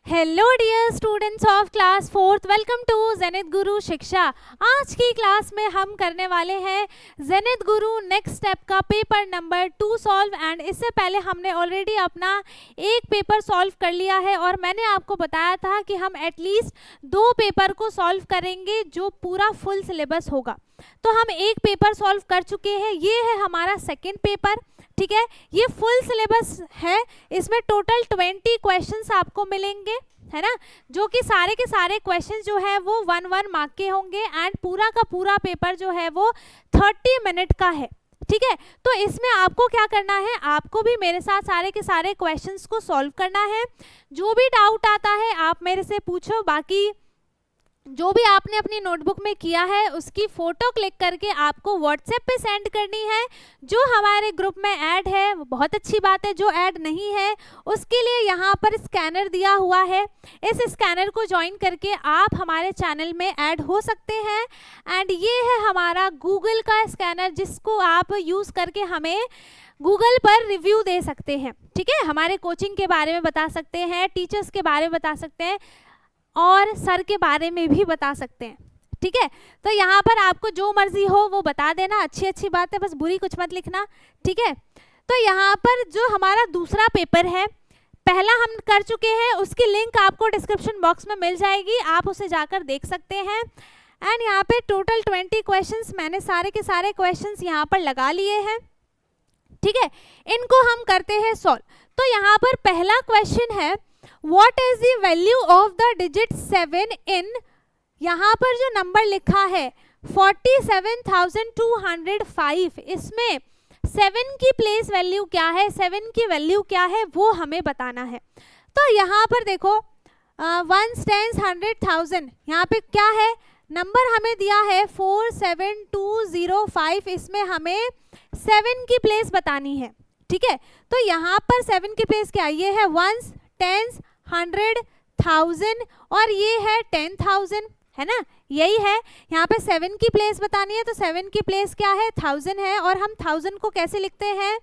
Hello dear students of class 4th, welcome to Zenith Guru Shiksha. आज की class में हम करने वाले हैं ज़ेनिथ गुरु नेक्स्ट स्टेप का पेपर नंबर 2 सॉल्व। एंड इससे पहले हमने ऑलरेडी अपना एक पेपर सॉल्व कर लिया है और मैंने आपको बताया था कि हम एटलीस्ट 2 पेपर को सॉल्व करेंगे जो पूरा फुल सिलेबस होगा। तो हम एक पेपर सॉल्व कर चुके हैं, ये है हमारा सेकेंड पेपर। ठीक है, ये फुल सिलेबस है, इसमें टोटल 20 क्वेश्चंस आपको मिलेंगे, है ना, जो कि सारे के सारे क्वेश्चंस जो है वो 1 मार्क के होंगे। एंड पूरा का पूरा पेपर जो है वो 30 मिनट का है। ठीक है, तो इसमें आपको क्या करना है, आपको भी मेरे साथ सारे के सारे क्वेश्चंस को सॉल्व करना है। जो भी डाउट आता है आप मेरे से पूछो, बाकी जो भी आपने अपनी नोटबुक में किया है उसकी फ़ोटो क्लिक करके आपको व्हाट्सएप पे सेंड करनी है। जो हमारे ग्रुप में ऐड है वो बहुत अच्छी बात है, जो ऐड नहीं है उसके लिए यहाँ पर स्कैनर दिया हुआ है। इस स्कैनर को ज्वाइन करके आप हमारे चैनल में ऐड हो सकते हैं। एंड ये है हमारा गूगल का स्कैनर, जिसको आप यूज़ करके हमें गूगल पर रिव्यू दे सकते हैं। ठीक है, हमारे कोचिंग के बारे में बता सकते हैं, टीचर्स के बारे में बता सकते हैं और सर के बारे में भी बता सकते हैं। ठीक है, तो यहाँ पर आपको जो मर्जी हो वो बता देना, अच्छी बात है, बस बुरी कुछ मत लिखना। ठीक है, तो यहाँ पर जो हमारा दूसरा पेपर है, पहला हम कर चुके हैं, उसकी लिंक आपको डिस्क्रिप्शन बॉक्स में मिल जाएगी, आप उसे जाकर देख सकते हैं। एंड यहाँ पे टोटल 20 क्वेश्चंस, मैंने सारे के सारे क्वेश्चंस यहाँ पर लगा लिए हैं। ठीक है, इनको हम करते हैं सॉल्व। तो यहाँ पर पहला क्वेश्चन है, What is the value of the digit 7 in, यहाँ पर जो नंबर लिखा है 47,205, इसमें 7 की प्लेस वैल्यू क्या है, 7 की वैल्यू क्या है वो हमें बताना है। तो यहाँ पर देखो 1 10 100,000, यहाँ पे क्या है, नंबर हमें दिया है 47205, इसमें हमें 7 की प्लेस बतानी है। ठीक है, तो यहाँ पर 7 की प्लेस क्या, ये है 1 10 100,000 और ये है 10,000, है ना, यही है। यहाँ पे 7 की प्लेस बतानी है, तो 7 की प्लेस क्या है, 1000 है। और हम 1000 को कैसे लिखते हैं,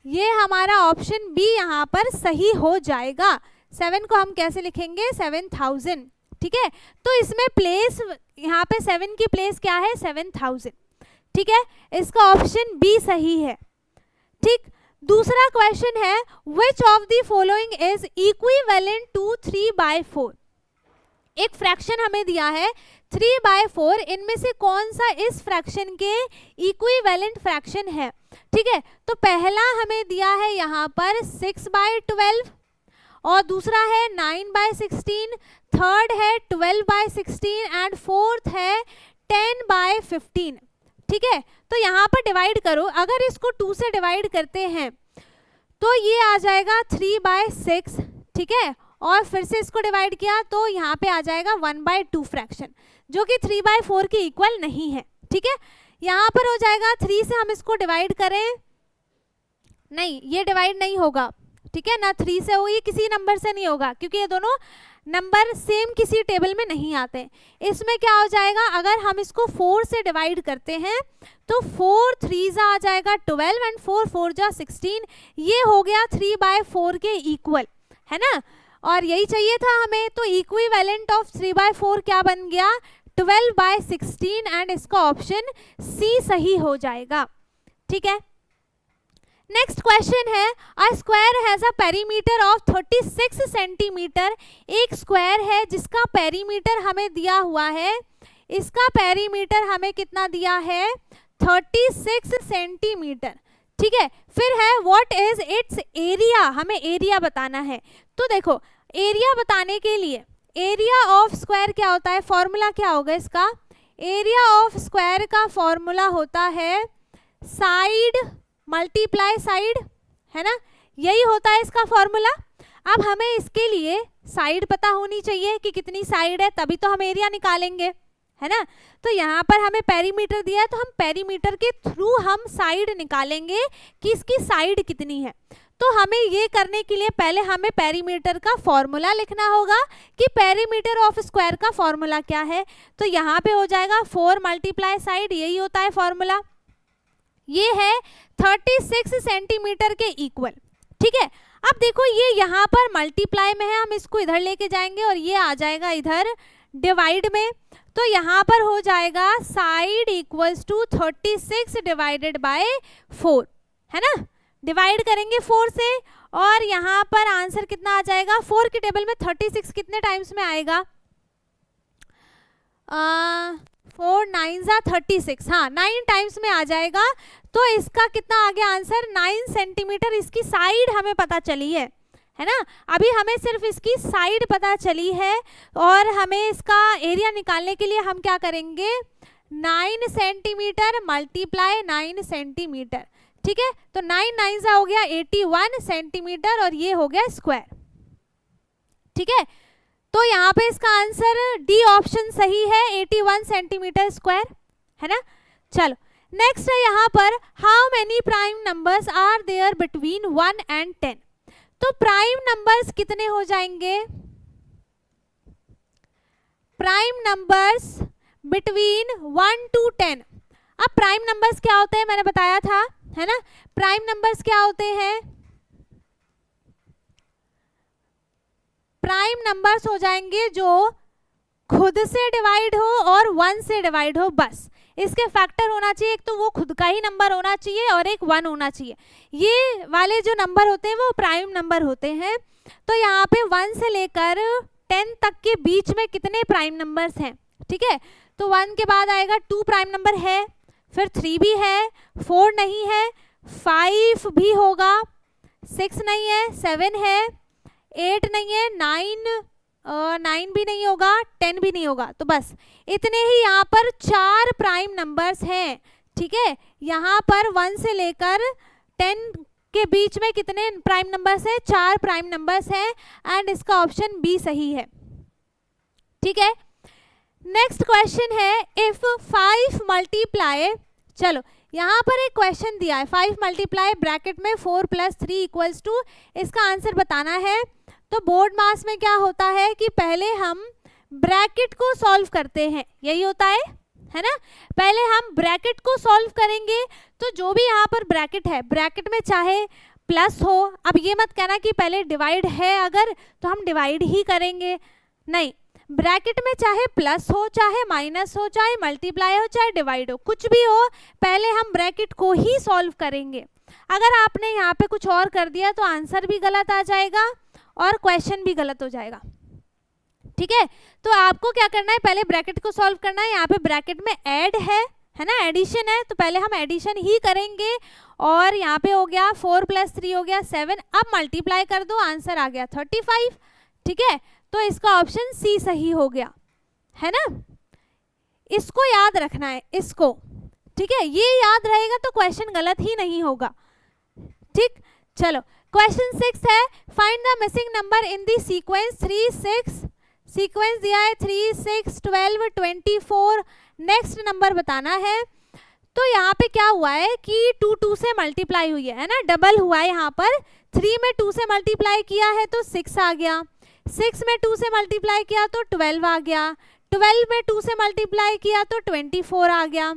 ये हमारा ऑप्शन बी यहाँ पर सही हो जाएगा। 7 को हम कैसे लिखेंगे, 7000। ठीक है, तो इसमें प्लेस, यहाँ पे 7 की प्लेस क्या है, 7000। ठीक है, इसका ऑप्शन बी सही है। ठीक, दूसरा क्वेश्चन है, which of the following is equivalent to 3/4। एक फ्रैक्शन हमें दिया है 3/4, इनमें से कौन सा इस फ्रैक्शन के इक्विवेलेंट फ्रैक्शन है। ठीक है, तो पहला हमें दिया है यहाँ पर 6/12 और दूसरा है 9/16, थर्ड है 12/16 एंड फोर्थ है 10/15। ठीक है, तो यहाँ पर डिवाइड करो, अगर इसको 2 से डिवाइड करते हैं तो ये आ जाएगा 3/6। ठीक है, और फिर से इसको डिवाइड किया तो यहाँ पे आ जाएगा 1/2 फ्रैक्शन, जो कि 3/4 के इक्वल नहीं है। ठीक है, यहाँ पर हो जाएगा 3 से हम इसको डिवाइड करें, नहीं ये डिवाइड नहीं होगा। ठीक है ना, 3 से हो, ये किसी नंबर से नहीं होगा क्योंकि ये दोनों नंबर सेम किसी टेबल में नहीं आते। इसमें क्या हो जाएगा, अगर हम इसको 4 से डिवाइड करते हैं तो 4 3 आ जाएगा 12 एंड 4 4 जा 16, ये हो गया 3/4 के इक्वल, है ना, और यही चाहिए था हमें। तो इक्विवेलेंट ऑफ 3/4 क्या बन गया, 12/16 एंड इसका ऑप्शन सी सही हो जाएगा। ठीक है, नेक्स्ट क्वेश्चन है, a square has a perimeter of 36 centimetre. एक स्क्वायर है जिसका पेरीमीटर हमें दिया हुआ है, इसका पेरीमीटर हमें कितना दिया है, 36 सेंटीमीटर। ठीक है, फिर है व्हाट इज इट्स एरिया, हमें एरिया बताना है। तो देखो एरिया बताने के लिए एरिया ऑफ स्क्वायर क्या होता है, फॉर्मूला क्या होगा इसका, एरिया ऑफ स्क्वायर का फॉर्मूला होता है साइड मल्टीप्लाई साइड, है ना, यही होता है इसका फॉर्मूला। अब हमें इसके लिए साइड पता होनी चाहिए कि कितनी साइड है, तभी तो हम एरिया निकालेंगे, है ना। तो यहाँ पर हमें पेरीमीटर दिया है, तो हम पेरीमीटर के थ्रू हम साइड निकालेंगे कि इसकी साइड कितनी है। तो हमें ये करने के लिए पहले हमें पेरीमीटर का फॉर्मूला लिखना होगा कि पेरीमीटर ऑफ स्क्वायर का फॉर्मूला क्या है। तो यहाँ पे हो जाएगा 4 मल्टीप्लाई साइड, यही होता है फॉर्मूला, ये है 36 सेंटीमीटर के इक्वल। ठीक है, अब देखो ये यहाँ पर मल्टीप्लाई में है, हम इसको इधर लेके जाएंगे और ये आ जाएगा इधर डिवाइड में। तो यहाँ पर हो जाएगा side equals to 36 divided by 4, है ना। डिवाइड करेंगे 4 से और यहाँ पर आंसर कितना आ जाएगा, 4 की टेबल में 36 कितने टाइम्स में आएगा, 4 9 36, हाँ 9 टाइम्स में आ जाएगा। तो इसका कितना आ गया आंसर, 9 सेंटीमीटर इसकी साइड हमें पता चली है ना। अभी हमें सिर्फ इसकी साइड पता चली है और हमें इसका एरिया निकालने के लिए हम क्या करेंगे, 9 सेंटीमीटर मल्टीप्लाई 9 सेंटीमीटर, ठीक है। तो 9 9 हो गया 81 सेंटीमीटर और ये हो गया स्क्वायर, ठीक है। तो यहाँ पे इसका आंसर डी ऑप्शन सही है, 81 सेंटीमीटर स्क्वायर, है ना। चलो नेक्स्ट है यहाँ पर, how many prime numbers are there between 1 and 10। तो प्राइम नंबर्स कितने हो जाएंगे, प्राइम नंबर्स बिटवीन 1 to 10। अब प्राइम नंबर्स क्या होते हैं मैंने बताया था, है ना। प्राइम नंबर्स क्या होते हैं, प्राइम नंबर्स हो जाएंगे जो खुद से डिवाइड हो और 1 से डिवाइड हो, बस इसके फैक्टर होना चाहिए, एक तो वो खुद का ही नंबर होना चाहिए और एक 1 होना चाहिए। ये वाले जो नंबर होते हैं वो प्राइम नंबर होते हैं। तो यहाँ पे 1 से लेकर 10 तक के बीच में कितने प्राइम नंबर्स हैं, ठीक है। तो 1 के बाद आएगा 2 प्राइम नंबर है, फिर 3 भी है, 4 नहीं है, 5 भी होगा, 6 नहीं है, 7 है, 8 नहीं है, 9 भी नहीं होगा, 10 भी नहीं होगा। तो बस इतने ही यहाँ पर 4 प्राइम नंबर्स हैं, ठीक है। यहाँ पर 1 से लेकर 10 के बीच में कितने प्राइम नंबर्स हैं, 4 प्राइम नंबर्स हैं एंड इसका ऑप्शन बी सही है, ठीक है। नेक्स्ट क्वेश्चन है, इफ 5 मल्टीप्लाई, चलो यहाँ पर एक क्वेश्चन दिया है, 5 मल्टीप्लाई ब्रैकेट में 4 + 3 इक्वल्स टू, इसका आंसर बताना है। तो बोर्ड मास में क्या होता है कि पहले हम ब्रैकेट को सॉल्व करते हैं, यही होता है ना। पहले हम ब्रैकेट को सॉल्व करेंगे, तो जो भी यहाँ पर ब्रैकेट है, ब्रैकेट में चाहे प्लस हो, अब ये मत कहना कि पहले डिवाइड है अगर तो हम डिवाइड ही करेंगे, नहीं, ब्रैकेट में चाहे प्लस हो, चाहे माइनस हो, चाहे मल्टीप्लाई हो, चाहे डिवाइड हो, कुछ भी हो, पहले हम ब्रैकेट को ही सॉल्व करेंगे। अगर आपने यहाँ पे कुछ और कर दिया तो आंसर भी गलत आ जाएगा और क्वेश्चन भी गलत हो जाएगा, ठीक है। तो आपको क्या करना है, पहले ब्रैकेट को सॉल्व करना है। यहाँ पे ब्रैकेट में ऐड है ना, एडिशन है, तो पहले हम एडिशन ही करेंगे। और यहाँ पे हो गया 4 + 3 हो गया 7, अब मल्टीप्लाई कर दो, आंसर आ गया 35, ठीक है। तो इसका ऑप्शन सी सही हो गया, है ना। इसको याद रखना है, इसको, ठीक है, ये याद रहेगा तो क्वेश्चन गलत ही नहीं होगा, ठीक। चलो क्वेश्चन 6 है, find the missing number in the sequence 3 6, sequence दिया है 3 6 12 24, नेक्स्ट नंबर बताना है। तो यहाँ पे क्या हुआ है कि 2 2 से मल्टीप्लाई हुई है ना, डबल हुआ है यहाँ पर। 3 में 2 से मल्टीप्लाई किया है तो 6 आ गया, 6 में 2 से मल्टीप्लाई किया तो 12 आ गया, 12 में 2 से मल्टीप्लाई किया तो 24 आ गया।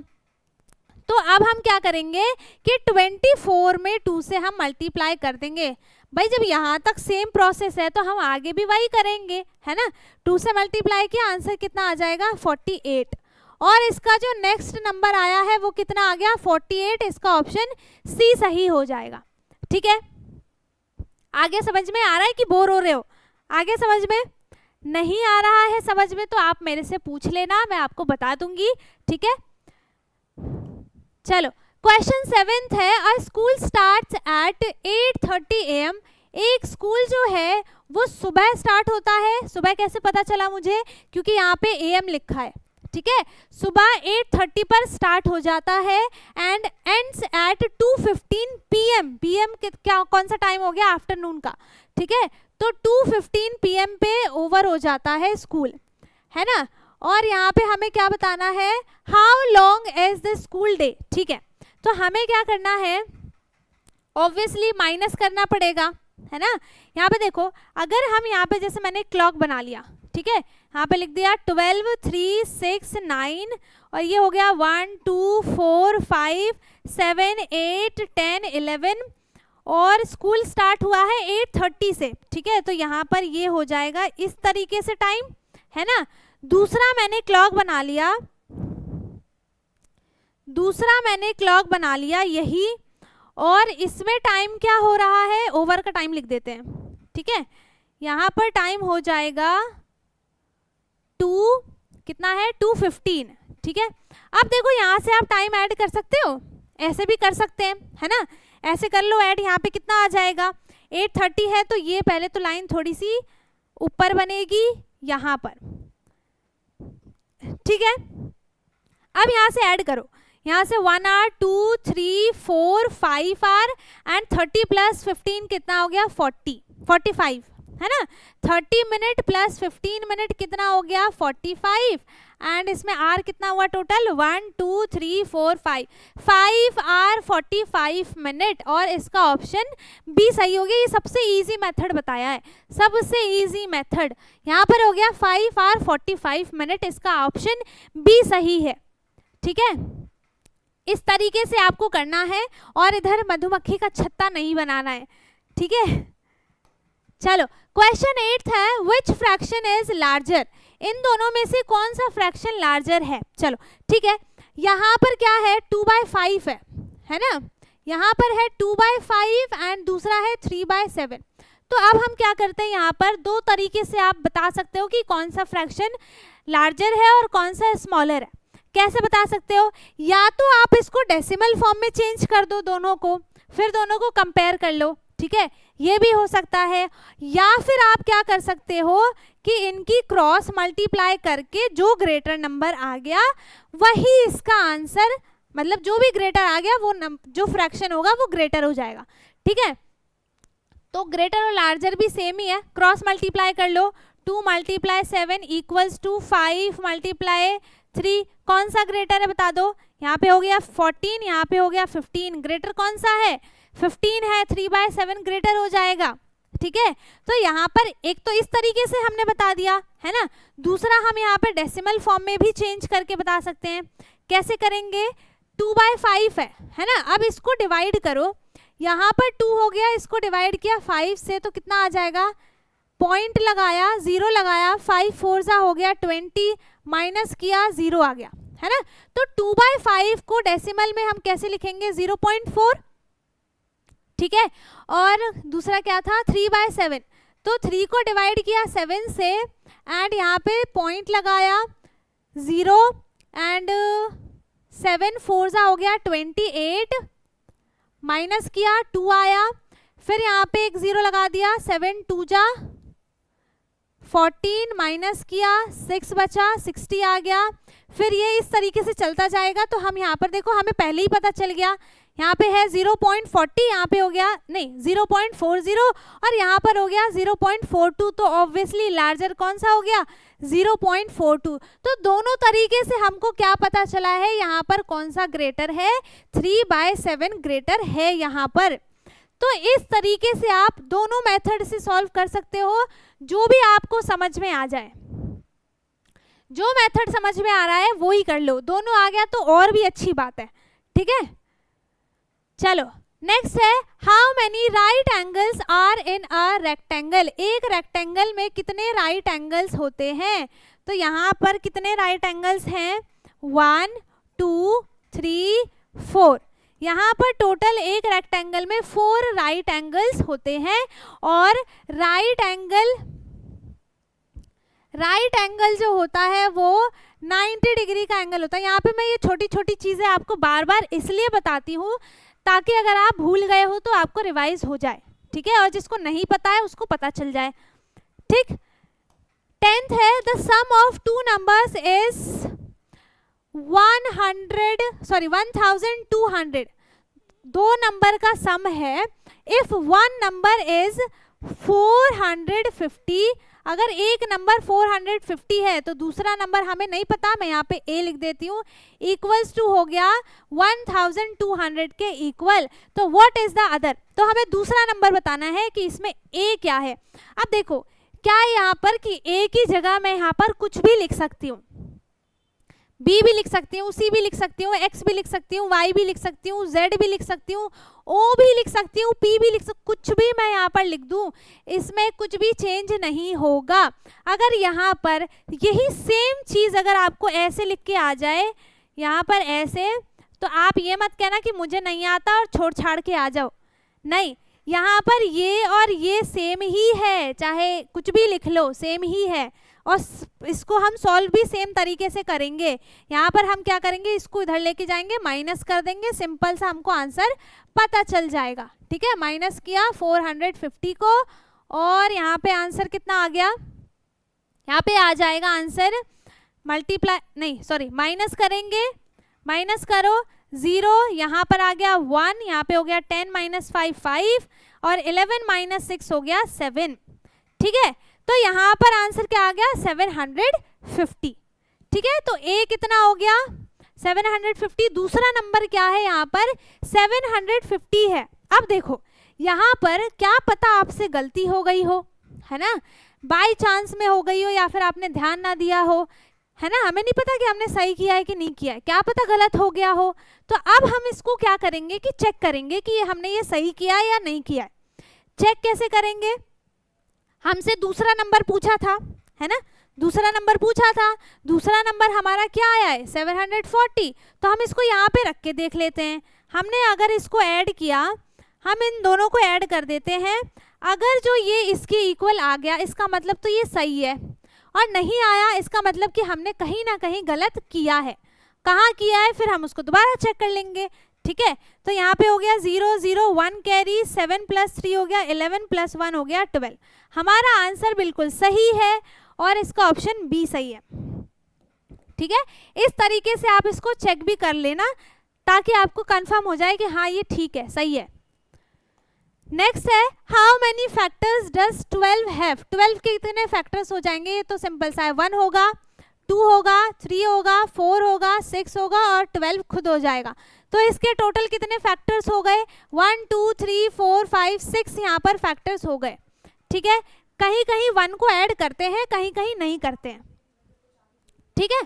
तो अब हम क्या करेंगे कि 24 में 2 से हम मल्टीप्लाई कर देंगे। भाई जब यहाँ तक सेम प्रोसेस है तो हम आगे भी वही करेंगे, है ना। 2 से मल्टीप्लाई किया, आंसर कितना आ जाएगा 48, और इसका जो नेक्स्ट नंबर आया है वो कितना आ गया 48, इसका ऑप्शन सी सही हो जाएगा, ठीक है। आगे समझ में आ रहा है कि बोर हो रहे हो, आगे समझ में नहीं आ रहा है समझ में तो आप मेरे से पूछ लेना, मैं आपको बता दूंगी, ठीक है। चलो क्वेश्चन 7 है, अ स्कूल स्टार्ट्स एट 8:30 AM। एक स्कूल जो है वो सुबह स्टार्ट होता है, सुबह कैसे पता चला मुझे, क्योंकि यहाँ पे AM लिखा है, ठीक है। सुबह 8:30 पर स्टार्ट हो जाता है and ends at 2:15 PM। PM क्या कौन सा टाइम हो गया, आफ्टरनून का, ठीक है। तो 2:15 PM पे ओवर हो जाता है स्कूल, है ना। और यहाँ पे हमें क्या बताना है, how long is the school day, ठीक है। तो हमें क्या करना है, ऑब्वियसली माइनस करना पड़ेगा, है ना। यहाँ पे देखो, अगर हम यहाँ पे जैसे मैंने क्लॉक बना लिया, ठीक है, यहाँ पे लिख दिया 12 3 6 9 और ये हो गया 1 2 4 5 7 8 10 11 और स्कूल स्टार्ट हुआ है 8:30 से, ठीक है, तो यहाँ पर ये हो जाएगा इस तरीके से टाइम, है ना। दूसरा मैंने क्लॉक बना लिया यही, और इसमें टाइम क्या हो रहा है, ओवर का टाइम लिख देते हैं, ठीक है। यहाँ पर टाइम हो जाएगा 2:15, ठीक है। अब देखो यहाँ से आप टाइम ऐड कर सकते हो, ऐसे भी कर सकते हैं, है ना, ऐसे कर लो ऐड। यहाँ पे कितना आ जाएगा, 8:30 है, तो ये पहले तो लाइन थोड़ी सी ऊपर बनेगी यहाँ पर, ठीक है। अब यहाँ से ऐड करो, यहाँ से 1 आवर 2 3 4 5 आवर एंड 30 + 15 कितना हो गया, 45, है ना। 30 मिनट + 15 मिनट कितना हो गया, 45, एंड इसमें आर कितना हुआ टोटल, 1 2 3 4 5 आवर 45 मिनट, और इसका ऑप्शन बी सही हो गया। ये सबसे इजी मेथड बताया है, सबसे इजी मेथड यहाँ पर हो गया 5 आवर 45 मिनट, इसका ऑप्शन बी सही है, ठीक है। इस तरीके से आपको करना है, और इधर मधुमक्खी का छत्ता नहीं बनाना है, ठीक है। चलो क्वेश्चन 8 है, विच फ्रैक्शन इज लार्जर, इन दोनों में से कौन सा फ्रैक्शन लार्जर है। चलो ठीक है, यहाँ पर क्या है 2/5 है ना, यहाँ पर है 2/5 एंड दूसरा है 3/7। तो अब हम क्या करते हैं, यहाँ पर दो तरीके से आप बता सकते हो कि कौन सा फ्रैक्शन लार्जर है और कौन सा स्मॉलर है। कैसे बता सकते हो, या तो आप इसको डेसिमल फॉर्म में चेंज कर दो दोनों को, फिर दोनों को कंपेयर कर लो, ठीक है, ये भी हो सकता है। या फिर आप क्या कर सकते हो कि इनकी क्रॉस मल्टीप्लाई करके जो ग्रेटर नंबर आ गया वही इसका आंसर, मतलब जो भी ग्रेटर आ गया वो जो फ्रैक्शन होगा वो ग्रेटर हो जाएगा, ठीक है। तो ग्रेटर और लार्जर भी सेम ही है, क्रॉस मल्टीप्लाई कर लो, 2 × 7 = 5 × 3, कौन सा ग्रेटर है बता दो। यहाँ पे हो गया 14, यहाँ पे हो गया 15, ग्रेटर कौन सा है, 15 है, 3/7 ग्रेटर हो जाएगा, ठीक है। तो यहाँ पर एक तो इस तरीके से हमने बता दिया, है ना। दूसरा हम यहाँ पे डेसिमल फॉर्म में भी चेंज करके बता सकते हैं। कैसे करेंगे, 2/5 है ना, अब इसको डिवाइड करो, यहाँ पर 2 हो गया, इसको डिवाइड किया 5 से तो कितना आ जाएगा, पॉइंट लगाया, 0 लगाया, 5 4 सा हो गया 20, माइनस किया 0 आ गया, है ना। तो 2/5 को डेसिमल में हम कैसे लिखेंगे, 0.4, ठीक है। और दूसरा क्या था 3/7, तो 3 को डिवाइड किया 7 से एंड यहाँ पे पॉइंट लगाया 0 एंड 7 4 सा हो गया 28, माइनस किया 2 आया, फिर यहाँ पे एक 0 लगा दिया, 7 2 जा 14, माइनस किया 6 बचा 60 आ गया। फिर ये इस तरीके से चलता जाएगा। तो हम यहाँ पर देखो हमें पहले ही पता चल गया, यहाँ पे है 0.40, यहाँ पे हो गया नहीं 0.40 और यहाँ पर हो गया 0.42, तो ऑब्वियसली लार्जर कौन सा हो गया 0.42। तो दोनों तरीके से हमको क्या पता चला है, यहाँ पर कौन सा ग्रेटर है, 3/7 ग्रेटर है यहाँ पर। तो इस तरीके से आप दोनों मेथड से सॉल्व कर सकते हो, जो भी आपको समझ में आ जाए। जो मेथड समझ में आ रहा है वो ही कर लो, दोनों आ गया तो और भी अच्छी बात है, ठीक है। चलो नेक्स्ट है, how many right angles are in a rectangle, एक रेक्टेंगल में कितने राइट एंगल्स होते हैं। तो यहाँ पर कितने राइट एंगल्स हैं, 1 2 3 4, यहाँ पर टोटल एक रेक्टेंगल में 4 राइट एंगल्स होते हैं। और राइट एंगल जो होता है वो 90 डिग्री का एंगल होता है। यहाँ पे मैं ये छोटी छोटी चीज़ें आपको बार बार इसलिए बताती हूँ ताकि अगर आप भूल गए हो तो आपको रिवाइज हो जाए, ठीक है, और जिसको नहीं पता है उसको पता चल जाए, ठीक। 10th है, the sum of 2 numbers is 1200, दो नंबर का सम है। इफ वन नंबर इज 450, अगर एक नंबर 450 है तो दूसरा नंबर हमें नहीं पता, मैं यहाँ पे a लिख देती हूँ, इक्वल्स टू हो गया 1200 के इक्वल। तो व्हाट इज द अदर, तो हमें दूसरा नंबर बताना है कि इसमें a क्या है। अब देखो क्या है यहाँ पर कि a की जगह मैं यहाँ पर कुछ भी लिख सकती हूँ, बी भी लिख सकती हूँ, सी भी लिख सकती हूँ, एक्स भी लिख सकती हूँ, वाई भी लिख सकती हूँ, जेड भी लिख सकती हूँ, ओ भी लिख सकती हूँ, पी भी लिख सकती हूँ, कुछ भी मैं यहाँ पर लिख दूँ, इसमें कुछ भी चेंज नहीं होगा। अगर यहाँ पर यही सेम चीज़ अगर आपको ऐसे लिख के आ जाए यहाँ पर ऐसे, तो आप ये मत कहना कि मुझे नहीं आता और छोड़ छाड़ के आ जाओ, नहीं, यहाँ पर ये और ये सेम ही है, चाहे कुछ भी लिख लो सेम ही है, और इसको हम सॉल्व भी सेम तरीके से करेंगे। यहाँ पर हम क्या करेंगे, इसको इधर लेके जाएंगे, माइनस कर देंगे, सिंपल सा हमको आंसर पता चल जाएगा। ठीक है, माइनस किया 450 को, और यहाँ पे आंसर कितना आ गया, यहाँ पे आ जाएगा आंसर मल्टीप्लाई नहीं सॉरी माइनस करेंगे, माइनस करो 0, यहाँ पर आ गया 1, यहाँ पे हो गया 10 - 5 5, और 11 - 6 हो गया 7। ठीक है, तो यहाँ पर आंसर क्या आ गया 750। ठीक है, तो ए कितना हो गया 750, दूसरा नंबर क्या है यहाँ पर 750 है। अब देखो यहाँ पर क्या पता आपसे गलती हो गई हो, है ना, बाय चांस में हो गई हो, या फिर आपने ध्यान ना दिया हो, है ना, हमें नहीं पता कि हमने सही किया है कि नहीं किया है, क्या पता गलत हो गया हो। तो अब हम इसको क्या करेंगे कि चेक करेंगे कि हमने ये सही किया है या नहीं किया है। चेक कैसे करेंगे, हमसे दूसरा नंबर पूछा था, है ना, दूसरा नंबर पूछा था, दूसरा नंबर हमारा क्या आया है 740, तो हम इसको यहाँ पे रख के देख लेते हैं। हमने अगर इसको ऐड किया, हम इन दोनों को ऐड कर देते हैं, अगर जो ये इसके इक्वल आ गया इसका मतलब तो ये सही है, और नहीं आया इसका मतलब कि हमने कहीं ना कहीं गलत किया है। कहाँ किया है फिर हम उसको दोबारा चेक कर लेंगे। ठीक है, तो यहाँ पे हो गया 0 0 1 कैरी, 7 + 3 हो गया 11 + 1 हो गया 12। हमारा आंसर बिल्कुल सही है और इसका ऑप्शन बी सही है। ठीक है, इस तरीके से आप इसको चेक भी कर लेना ताकि आपको कंफर्म हो जाए कि हाँ ये ठीक है, सही है। नेक्स्ट है how many factors does 12 have, 12 के कितने फैक्टर्स हो जाएंगे, ये तो सिंपल सा है, 1 होगा, 2 होगा, 3 होगा, 4 होगा, 6 होगा और 12 खुद हो जाएगा। तो इसके टोटल कितने फैक्टर्स हो गए 1 2 3 4 5 6 यहाँ पर फैक्टर्स हो गए। ठीक है, कहीं कहीं 1 को ऐड करते हैं, कहीं कहीं नहीं करते हैं। ठीक है,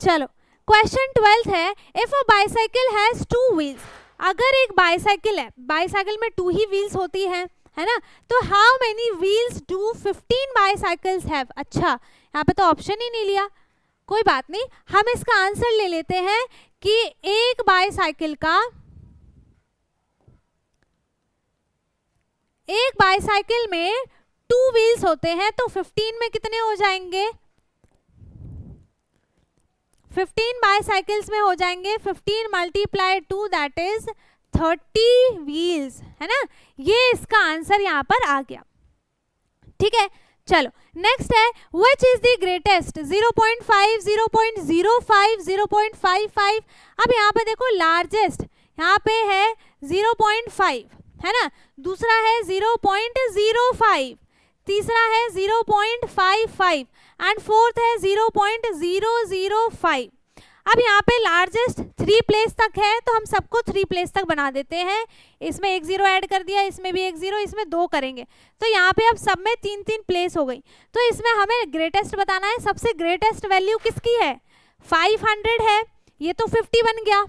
चलो क्वेश्चन 12 है if a bicycle has 2 wheels, अगर एक बाइसाइकिल है, बाइसाइकिल में 2 ही व्हील्स होती हैं, है ना, तो how many wheels do 15 bicycles have. अच्छा, यहाँ पे तो ऑप्शन ही नहीं लिया, कोई बात नहीं, हम इसका आंसर ले लेते हैं कि एक बाइसाइकिल का, एक बाइसाइकिल में 2 व्हील्स होते हैं, तो 15 में कितने हो जाएंगे, 15 बाइसाइकिल्स में हो जाएंगे 15 × 2 दैट इज 30 व्हील्स, है ना, ये इसका आंसर यहाँ पर आ गया। ठीक है, चलो नेक्स्ट है व्हिच इज द ग्रेटेस्ट 0.5 0.05 0.55। अब यहाँ पे देखो लार्जेस्ट यहाँ पे है 0.5, है ना, दूसरा है 0.05, तीसरा है 0.55 एंड फोर्थ है 0.005। अब यहाँ पे लार्जेस्ट 3 प्लेस तक है, तो हम सबको 3 प्लेस तक बना देते हैं, इसमें एक 0 ऐड कर दिया, इसमें भी एक 0, इसमें 2 करेंगे, तो यहाँ पे अब सब में 3 प्लेस हो गई। तो इसमें हमें ग्रेटेस्ट बताना है, सबसे ग्रेटेस्ट वैल्यू किसकी है 500 है, ये तो 50 बन गया,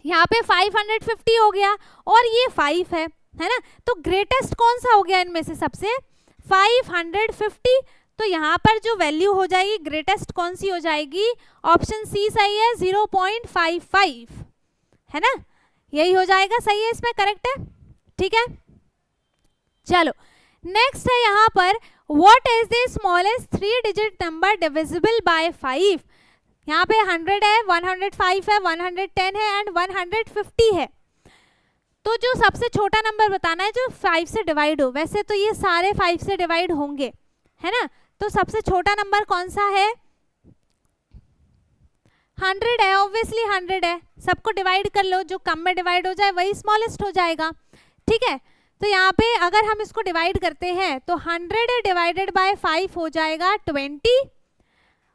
यहाँ पे 550 हो गया और ये 5 है ना, तो ग्रेटेस्ट कौन सा हो गया इनमें से सबसे 550। तो यहाँ पर जो वैल्यू हो जाएगी ग्रेटेस्ट कौन सी हो जाएगी, ऑप्शन सी सही है 0.55, है ना, यही हो जाएगा, सही है, इसमें करेक्ट है। ठीक है, चलो नेक्स्ट है यहाँ पर what is the smallest 3 digit number divisible by 5। यहाँ पे 100 है, 105 है, 110 है एंड 150 है। तो जो सबसे छोटा नंबर बताना है जो 5 से डिवाइड हो, वैसे तो ये सारे 5 से डिवाइड होंगे, है ना, तो सबसे छोटा नंबर कौन सा है 100 है, ऑब्वियसली 100 है, सबको डिवाइड कर लो, जो कम में डिवाइड हो जाए वही स्मॉलेस्ट हो जाएगा। ठीक है, तो यहाँ पे अगर हम इसको डिवाइड करते हैं तो 100 डिवाइडेड बाय 5 हो जाएगा 20,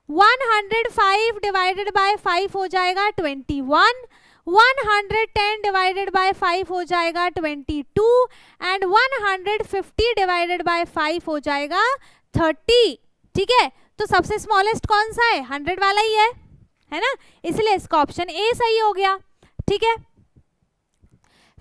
105 डिवाइडेड बाय 5 हो जाएगा 21, 110 डिवाइडेड बाय 5 हो जाएगा 22 एंड 150 डिवाइडेड बाय 5 हो जाएगा 30। ठीक है, तो सबसे स्मॉलेस्ट कौन सा है 100 वाला ही है, है ना, इसलिए इसका ऑप्शन ए सही हो गया। ठीक है,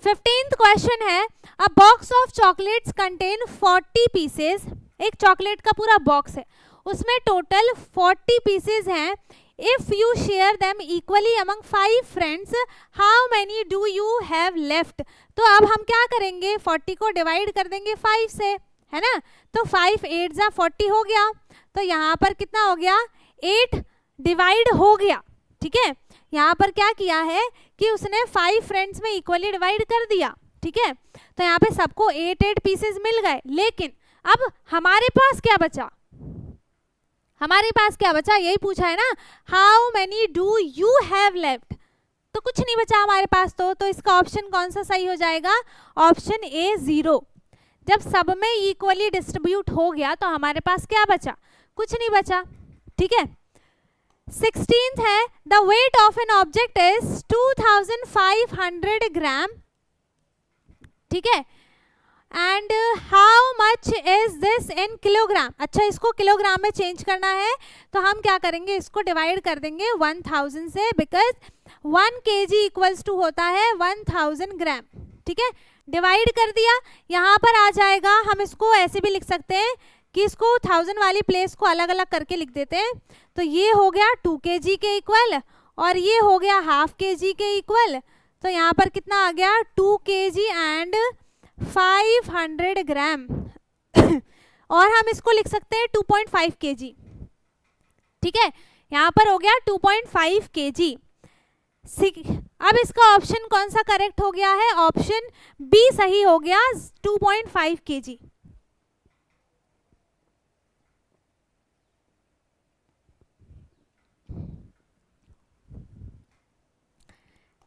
15th क्वेश्चन है, अ box of chocolates contain 40 pieces. एक चॉकलेट का पूरा बॉक्स है, उसमें टोटल 40 पीसेस हैं। If you share them equally among 5 friends, how many do you have left. तो अब हम क्या करेंगे, 40 को डिवाइड कर देंगे 5 से, है ना, तो 5 8 जा 40 हो गया। तो यहाँ पर कितना हो गया, 8 डिवाइड हो गया। ठीक है, यहाँ पर क्या किया है कि उसने 5 फ्रेंड्स में इक्वली डिवाइड कर दिया। ठीक है, तो यहाँ पे सबको 8 पीसेस मिल गए। लेकिन अब हमारे पास क्या बचा, हमारे पास क्या बचा, यही पूछा है ना, how many do you have left. तो कुछ नहीं बचा हमारे पास। तो इसका ऑप्शन कौन सा सही हो जाएगा, ऑप्शन ए 0। जब सब में इक्वली डिस्ट्रीब्यूट हो गया तो हमारे पास क्या बचा, कुछ नहीं बचा। ठीक है, 16th है, the weight of an object is 2500 ग्राम। ठीक है, and how much is this in kilogram. अच्छा, इसको किलोग्राम में चेंज करना है तो हम क्या करेंगे, इसको डिवाइड कर देंगे 1000 से, बिकॉज 1 kg इक्वल्स टू होता है 1000 ग्राम। ठीक है, डिवाइड कर दिया, यहाँ पर आ जाएगा। हम इसको ऐसे भी लिख सकते हैं कि इसको 1000 वाली प्लेस को अलग अलग करके लिख देते हैं। तो ये हो गया 2 kg के इक्वल और ये हो गया ½ kg के इक्वल। तो यहाँ पर कितना आ गया, 2 kg एंड 500 ग्राम और हम इसको लिख सकते हैं 2.5 kg। ठीक है, यहाँ पर हो गया 2.5 kg। अब इसका ऑप्शन कौन सा करेक्ट हो गया है, ऑप्शन बी सही हो गया, 2.5 kg।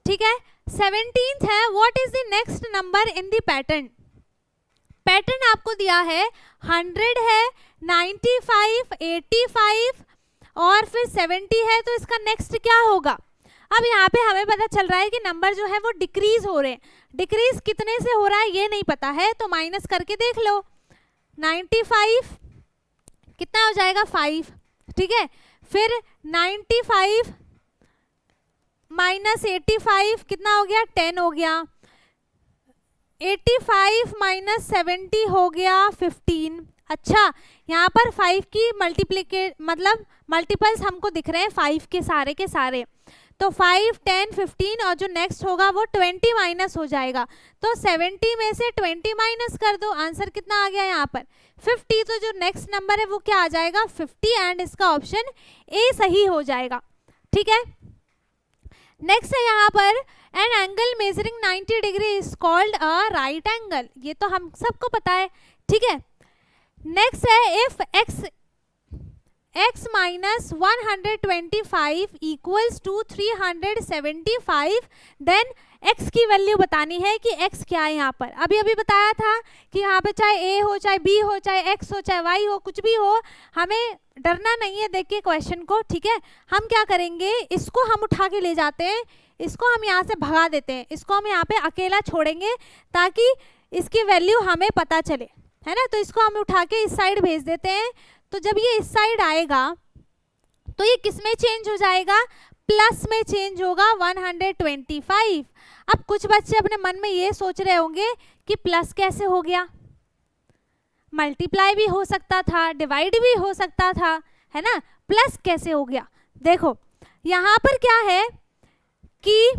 ठीक है, 17th है, what is the next number in the pattern. Pattern आपको दिया है 100 है, 95, 85 और फिर 70 है। तो इसका नेक्स्ट क्या होगा। अब यहाँ पे हमें पता चल रहा है कि नंबर जो है वो डिक्रीज हो रहे हैं। डिक्रीज कितने से हो रहा है ये नहीं पता है, तो माइनस करके देख लो। 95 कितना हो जाएगा, 5। ठीक है, फिर 95 माइनस 85 कितना हो गया, 10 हो गया। 85 माइनस 70 हो गया 15। अच्छा, यहाँ पर 5 की मल्टीपल्स हमको दिख रहे हैं 5 के सारे। तो 5, 10, 15 और जो नेक्स्ट होगा वो 20 माइनस हो जाएगा। तो 70 में से 20 माइनस कर दो, आंसर कितना आ गया यहाँ पर 50। तो जो नेक्स्ट नंबर है वो क्या आ जाएगा, 50 एंड इसका ऑप्शन ए सही हो जाएगा। ठीक है, नेक्स्ट है यहाँ पर, an angle measuring 90 degree is called a right angle. ये तो हम सबको पता है। ठीक है, नेक्स्ट है, if x minus 125 equals to 375, then x की वैल्यू बतानी है कि x क्या है। यहाँ पर अभी बताया था कि यहाँ पे चाहे a हो, चाहे b हो, चाहे x हो, चाहे y हो, कुछ भी हो, हमें डरना नहीं है। देखिए क्वेश्चन को, ठीक है, हम क्या करेंगे, इसको हम उठा के ले जाते हैं, इसको हम यहाँ से भगा देते हैं, इसको हम यहाँ पे अकेला छोड़ेंगे ताकि इसकी वैल्यू हमें पता चले, है ना। तो इसको हम उठा के इस साइड भेज देते हैं। तो जब ये इस साइड आएगा तो ये किस में चेंज हो जाएगा, प्लस में चेंज होगा 125। अब कुछ बच्चे अपने मन में ये सोच रहे होंगे कि प्लस कैसे हो गया, मल्टीप्लाई भी हो सकता था, डिवाइड भी हो सकता था, है ना, प्लस कैसे हो गया। देखो यहाँ पर क्या है कि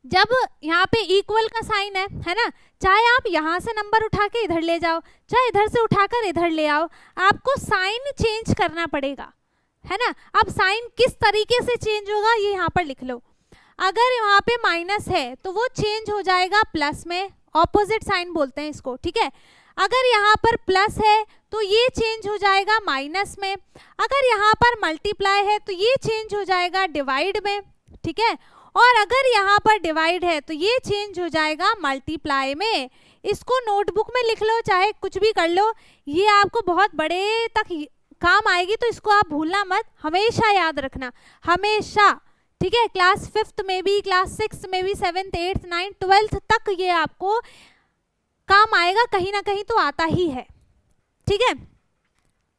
जब यहाँ पे इक्वल का साइन है ना, चाहे आप यहाँ से नंबर उठा के इधर ले जाओ, चाहे इधर से उठाकर इधर ले आओ, आपको साइन चेंज करना पड़ेगा, है ना। अब साइन किस तरीके से चेंज होगा ये यहाँ पर लिख लो। अगर यहाँ पे माइनस है तो वो चेंज हो जाएगा प्लस में, ऑपोजिट साइन बोलते हैं इसको, ठीक है। अगर यहाँ पर प्लस है तो ये चेंज हो जाएगा माइनस में। अगर यहाँ पर मल्टीप्लाई है तो ये चेंज हो जाएगा डिवाइड में, ठीक है। और अगर यहाँ पर डिवाइड है तो ये चेंज हो जाएगा मल्टीप्लाई में। इसको नोटबुक में लिख लो, चाहे कुछ भी कर लो, ये आपको बहुत बड़े तक काम आएगी। तो इसको आप भूलना मत, हमेशा याद रखना, हमेशा, ठीक है। क्लास 5th में भी, क्लास 6th में भी, 7th, 8th, 9th, 12th तक ये आपको काम आएगा, कहीं ना कहीं तो आता ही है, ठीक है।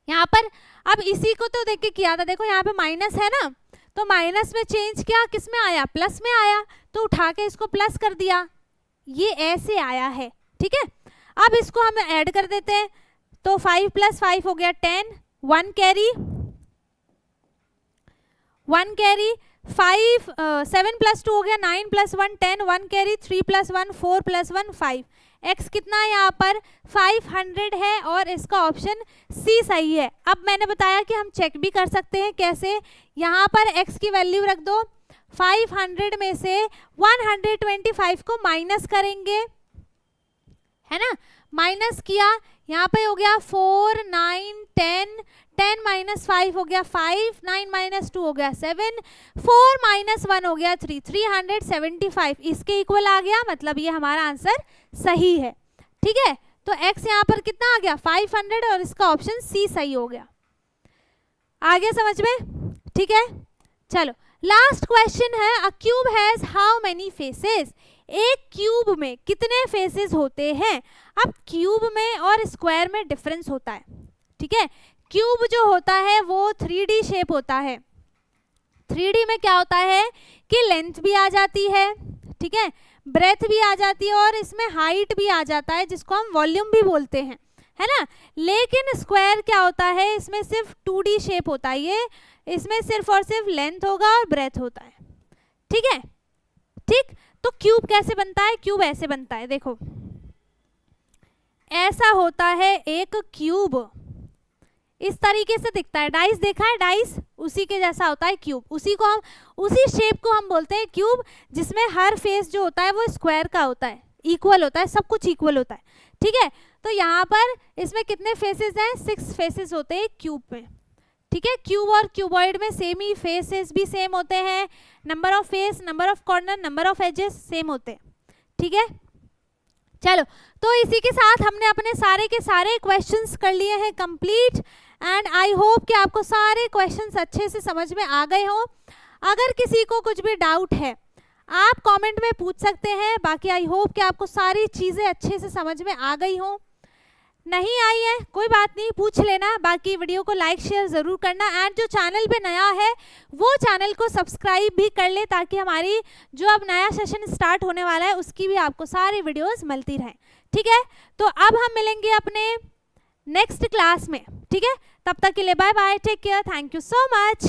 यहाँ पर अब इसी को तो देख के किया था, देखो यहाँ पे माइनस है ना, तो माइनस में चेंज किया, किस में आया, प्लस में आया, तो उठा के इसको प्लस कर दिया, ये ऐसे आया है। ठीक है, अब इसको हम ऐड कर देते हैं, तो 5 + 5 हो गया 10, 1 कैरी 5, 7 + 2 हो गया 9 + 1 10, 1 कैरी 3 + 1 4 + 1 5। x कितना है यहाँ पर 500 है और इसका ऑप्शन सी सही है। अब मैंने बताया कि हम चेक भी कर सकते हैं, कैसे, यहाँ पर x की वैल्यू रख दो, 500 में से 125 को माइनस करेंगे, है ना, माइनस किया, यहाँ पे हो गया 4 9 10, 10 - 5 हो गया 5, 9 - 2 हो गया 7, 4 - 1 हो गया 3, 375 इसके इक्वल आ गया, मतलब ये हमारा आंसर सही है। ठीक है, तो x यहाँ पर कितना आ गया 500 और इसका ऑप्शन सी सही हो गया। आ गया समझ में? ठीक है, चलो लास्ट क्वेश्चन है, अ cube has how many faces, एक क्यूब में कितने फेसेस होते हैं। अब क्यूब में और स्क्वायर में डिफरेंस होता है। ठीक है, क्यूब जो होता है वो 3D शेप होता है। 3D में क्या होता है कि लेंथ भी आ जाती है, ठीक है, ब्रेथ भी आ जाती है और इसमें हाइट भी आ जाता है, जिसको हम वॉल्यूम भी बोलते हैं, है ना। लेकिन स्क्वायर क्या होता है, इसमें सिर्फ 2D शेप होता है, ये इसमें सिर्फ और सिर्फ लेंथ होगा और ब्रेथ होता है। ठीक है, ठीक, तो क्यूब कैसे बनता है, क्यूब ऐसे बनता है, देखो ऐसा होता है एक क्यूब, इस तरीके से दिखता है। डाइस देखा है, डाइस उसी के जैसा होता है क्यूब, उसी शेप को हम बोलते हैं क्यूब, जिसमें हर फेस जो होता है वो स्क्वायर का होता है, इक्वल होता है, सब कुछ इक्वल होता है। ठीक है, तो यहाँ पर इसमें कितने फेसेस हैं, 6 फेसेस होते हैं क्यूब में। ठीक है, क्यूब और क्यूबॉइड में सेम ही फेसेस भी सेम होते हैं, number of face, number of corner, number of edges same होते हैं। ठीक है, चलो तो इसी के साथ हमने अपने सारे के सारे क्वेश्चंस कर लिए हैं कंप्लीट, एंड आई होप कि आपको सारे क्वेश्चंस अच्छे से समझ में आ गए हों। अगर किसी को कुछ भी डाउट है आप कमेंट में पूछ सकते हैं, बाकी आई होप कि आपको सारी चीज़ें अच्छे से समझ में आ गई हों। नहीं आई है कोई बात नहीं, पूछ लेना, बाकी वीडियो को लाइक शेयर ज़रूर करना, एंड जो चैनल पे नया है वो चैनल को सब्सक्राइब भी कर ले, ताकि हमारी जो अब नया सेशन स्टार्ट होने वाला है उसकी भी आपको सारी वीडियोस मिलती रहें। ठीक है, तो अब हम मिलेंगे अपने नेक्स्ट क्लास में। ठीक है, तब तक के लिए bye bye, take care, thank you so much.